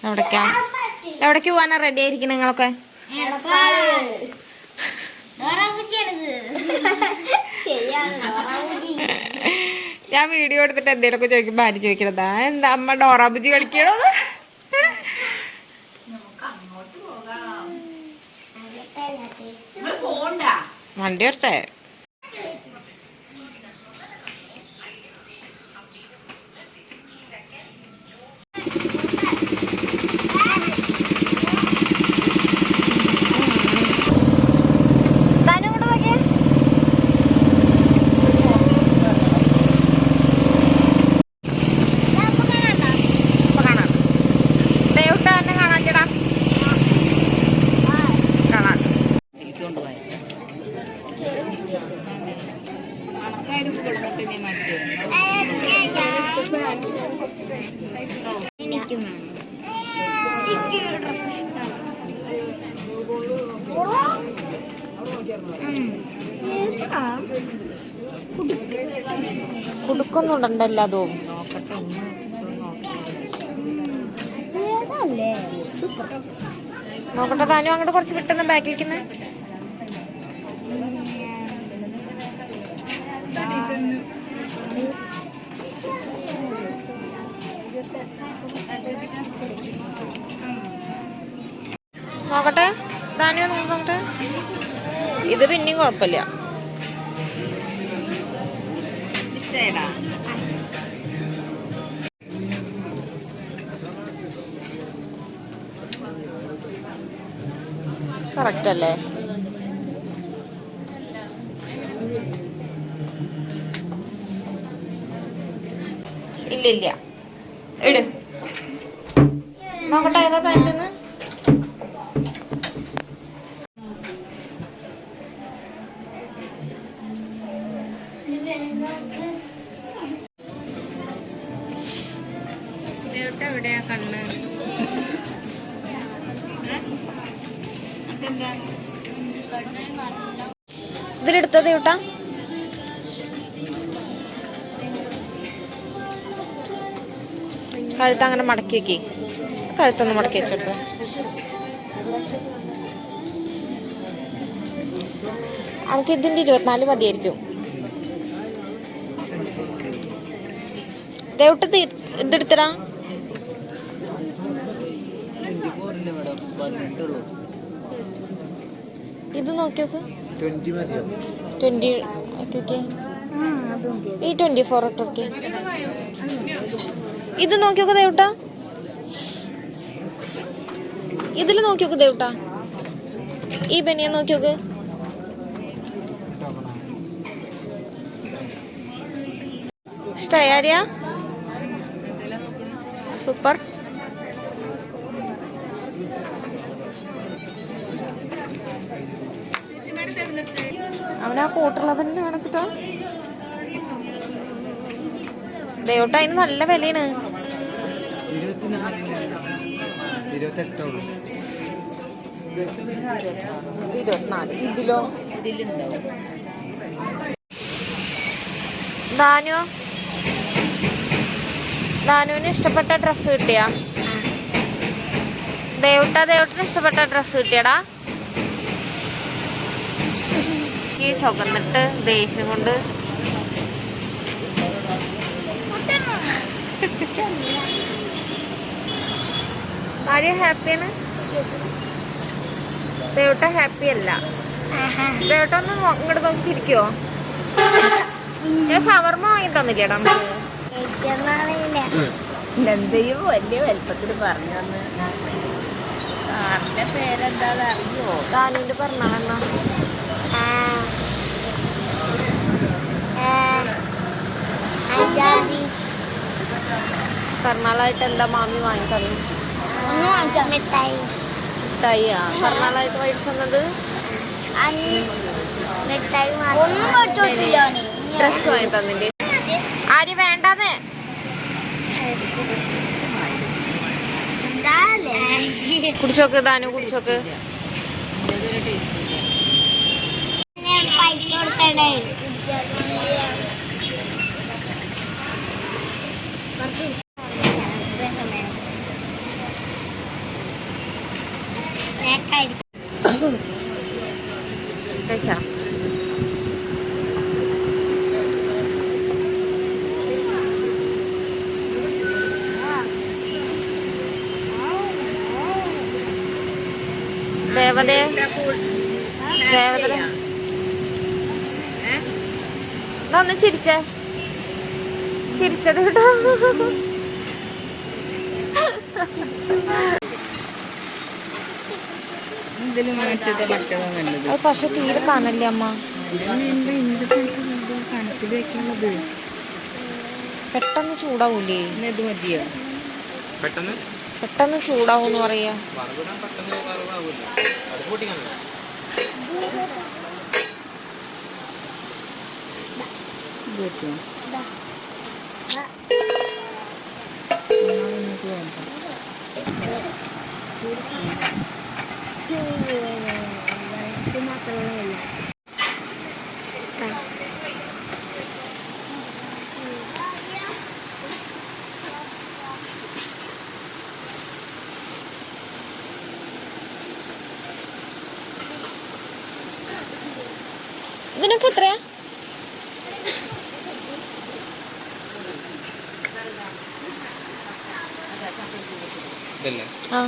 എവിടേക്ക് പോവാനാ റെഡി ആയിരിക്കും നിങ്ങളൊക്കെ? ഞാൻ വീഡിയോ എടുത്തിട്ട് എന്തേലൊക്കെ ചോദിക്കുമ്പോ ആര് ചോദിക്കണതാ എന്താ അമ്മ ഡോറാബുജി കളിക്കണത്? വണ്ടി എടുത്തേ കുടുക്കൊന്നുണ്ടല്ലോ അതും. നോക്കട്ടെ താനും അങ്ങോട്ട് കുറച്ച് കിട്ടുന്ന ബാക്കിലിരിക്കുന്ന നോക്കട്ടെ താനും നോക്കട്ടെ. ഇത് പിന്നെയും കുഴപ്പമില്ല. കറക്റ്റ് അല്ലേ? ഇല്ല ഇല്ല ഇട് നോക്കട്ടെ ഏതാ പാൻറ്റെന്ന്. എവിടെയാ കണ്ണ്? ഇതിലെടുത്തത് കേട്ടാ. കഴുത്ത് അങ്ങനെ മടക്കി വെക്കി. കഴുത്തൊന്ന് മടക്കി വെച്ചോട്ടെ. നമുക്ക് ഇതിന്റെ 24 മതിയായിരിക്കും. ദേവട്ടത്ത് ഇതെടുത്തടാ. ഇത് നോക്കിയോക്ക്. 20 ഈ 24 ഇട്ടോക്കെ. ഇത് നോക്കിയോക്ക് ദേവട്ടാ. ഇതില് നോക്കിയോക്ക് ദേവട്ടാ. ഈ ബനിയൻ നോക്കിയോക്ക്. ഇഷ്ടായ ആര്യ? സൂപ്പർ. അവനാ കൂട്ടുള്ളത് തന്നെ കാണിച്ചിട്ടോ. ദേവട്ട അതിന് നല്ല വിലയാണ്. 24. ഇതിലോ? ഇതിലുണ്ടാവും. ദാനുവിന് ഇഷ്ടപ്പെട്ട ഡ്രസ്സ് കിട്ടിയാ? ദേവട്ടന് ഇഷ്ടപ്പെട്ട ഡ്രസ്സ് കിട്ടിയടാ. ഈ ചുവന്നിട്ട് ദേഷ്യം കൊണ്ട് ആര്യ ഹാപ്പിയാണ്? ദേവട്ട ഹാപ്പി അല്ല. ദേവട്ട ഒന്ന് ഇങ്ങോട്ട് നോക്കിച്ചിരിക്കോ? ഞാൻ ഷവർമ്മ വാങ്ങി തന്നില്ലേടാ നമുക്ക്? എന്തെയും വലിയ വലുപ്പത്തിൽ പറഞ്ഞു തന്ന്. സാറിന്റെ പേരെന്താന്ന് അറിയോ? ദാനുവിന്റെ പറഞ്ഞാലെന്നാ പിറന്നാളായിട്ട് എന്താ മാമി വാങ്ങി തന്നു? മിഠായിയാ പിറന്നാളായിട്ട് മേടിച്ചത്? ഡ്രസ് വാങ്ങി തന്നില്ലേ? ആര് വേണ്ടാന്ന്? കുടിച്ചോക്ക് ദാനു, കുടിച്ചോക്ക്. കഴിച്ചാ ദേവതേ ദേവത ഒന്ന് ചിരിച്ചേ ചിരിച്ചത് കേട്ടോ അത് പക്ഷെ തീരെ കാണല്ലേ അമ്മ കണക്കിൽ വെക്കുന്നത് പെട്ടെന്ന് ചൂടാവൂലേ ഇത് മതിയോ പെട്ടെന്ന് ചൂടാവൂന്ന് പറയാ ഇതിനൊക്കെ എത്രയാ ആ